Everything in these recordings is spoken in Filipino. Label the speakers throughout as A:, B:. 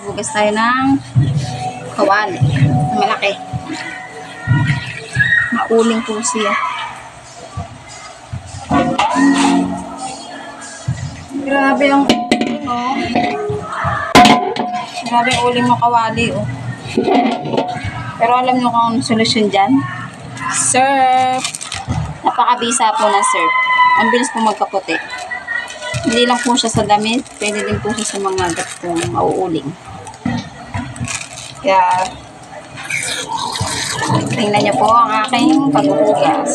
A: Bugas tayo ng kawali. Malaki. Mauling po siya. Grabe ang uling, oh. Grabe ang uling mo kawali, oh. Pero alam nyo kung anong solusyon dyan? Surf. Napakabisa po na surf. Ang bilis po magkaputi. Hindi lang po siya sa damit, pwede din po siya sa mga gatong mauuling. Kaya, tingnan niyo po ang aking paghuhugas.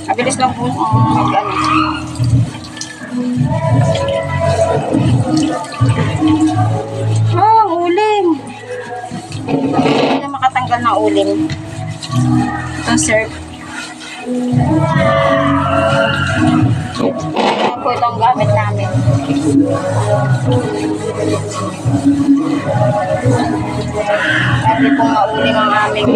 A: Mabilis lang po mag-ano. Oh, uling! Hindi na makatanggal ng uling. Ito, surf. Ito po itong gamit namin. Kasi po mauling ang aming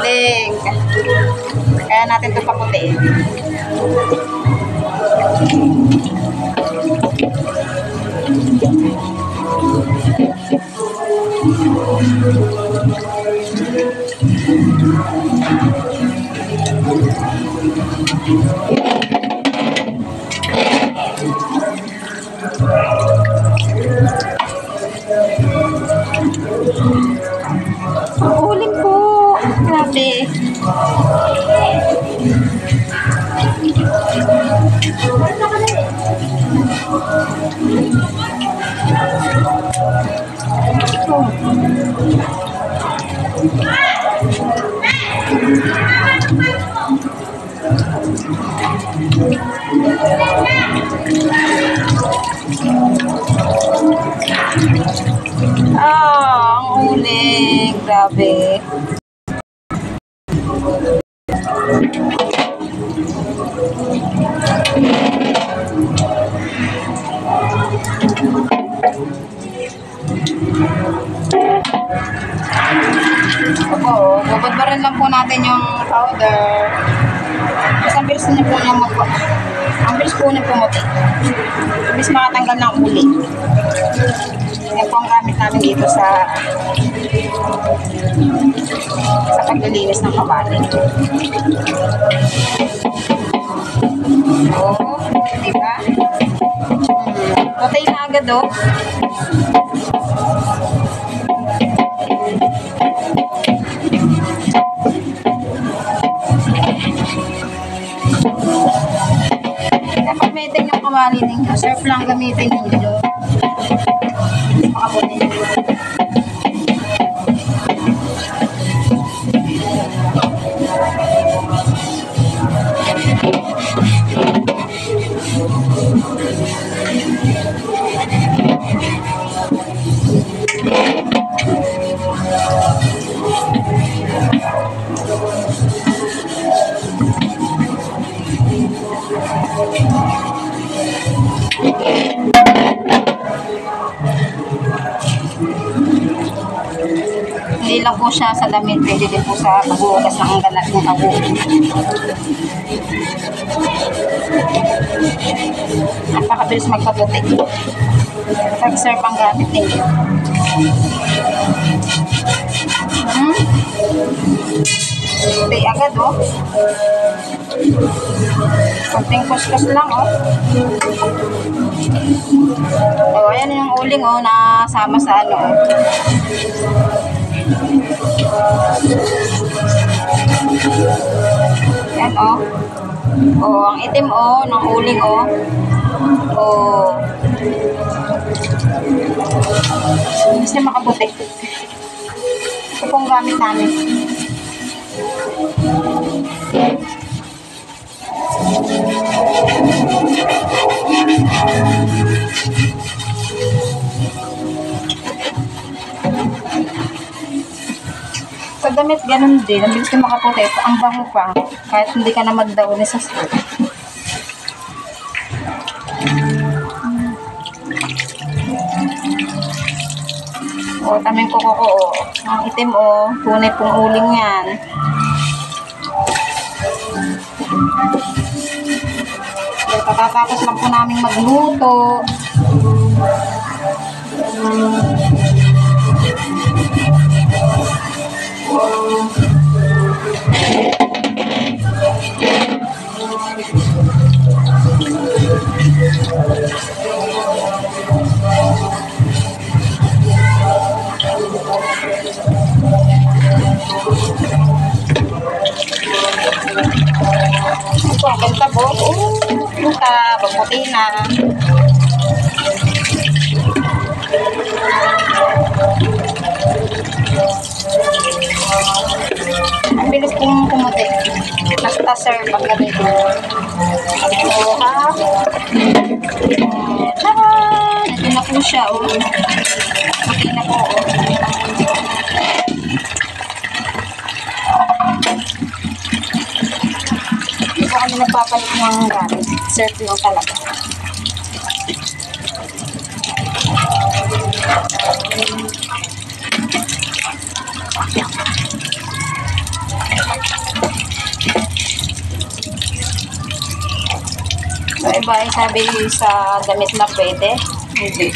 A: uling. Kaya natin ito paputiin. Uling po. Grabe. Ang uling. Grabe. Opo, babad-baran lang po natin yung powder. Kasi ang bilis niya po niya ang bilis po niya pumuti. Ang bilis makatanggal ng uli. Yan po ang gamit namin dito sa paglilinis ng kawali. Oh, diba? Patay na agad, oh. Dapat gamitin yung kawali ninyo. Surf lang gamitin ninyo. Makabuti nyo. Hindi lang po siya sa damit, pwede din po sa paghuhugas ng galat ng tabo. Napakabilis magpaputi. Pag-surf ang gamit ninyo. Puti agad, oh. Kunting kuskus lang, oh. Oh, ayan yung uling, oh, nasama sa ano, oh. Yan, oh. Oh, ang itim, oh, ng uling, oh. Oh. Gusto makaputi. Ito pong gamit namin. Sa damit, ganun din. Ang bilis ka makaputi. Ang bango pa. Kahit hindi ka na magdaon sa skirt. O, taming kuko ko, o. Ang itim, o. Tunay pong uling yan. So, katatapos lang po namin magluto. Ito, ang ganda po. Luta, pagputi na. Ang bilis pong kumuti. Basta sir, pag ganito. So, ha? Taran! Ito na po siya, o. Puti na po, o. Hindi po kami nagpapalit ng gamit. Serve lang talaga. So, iba ay sabi sa damit na pwede. Hindi.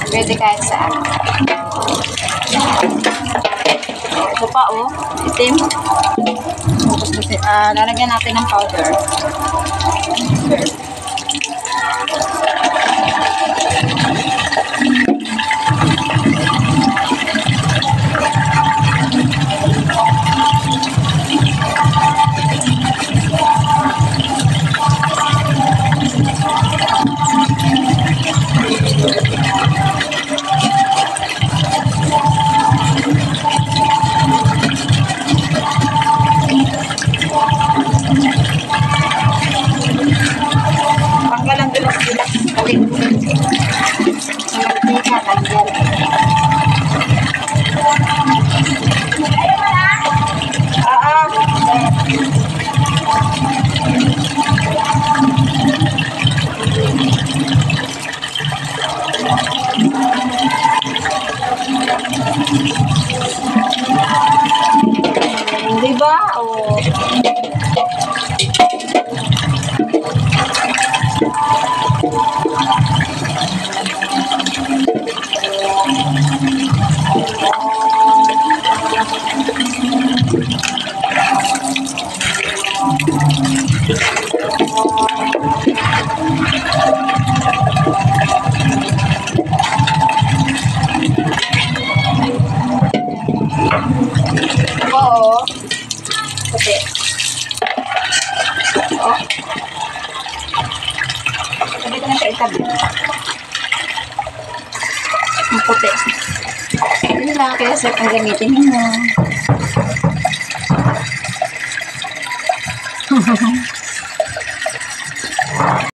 A: Pwede kahit saan. Ito pa, oh. Itim. Lalagyan natin ng powder. Sure. Panggalang bilas-bilas. Mantika, lagyan. Diba? Oh. Oo. Puti. Oh. Sabi ko na siya itabi. Ang puti. Yun lang, kaya sir, ang gamitin mo.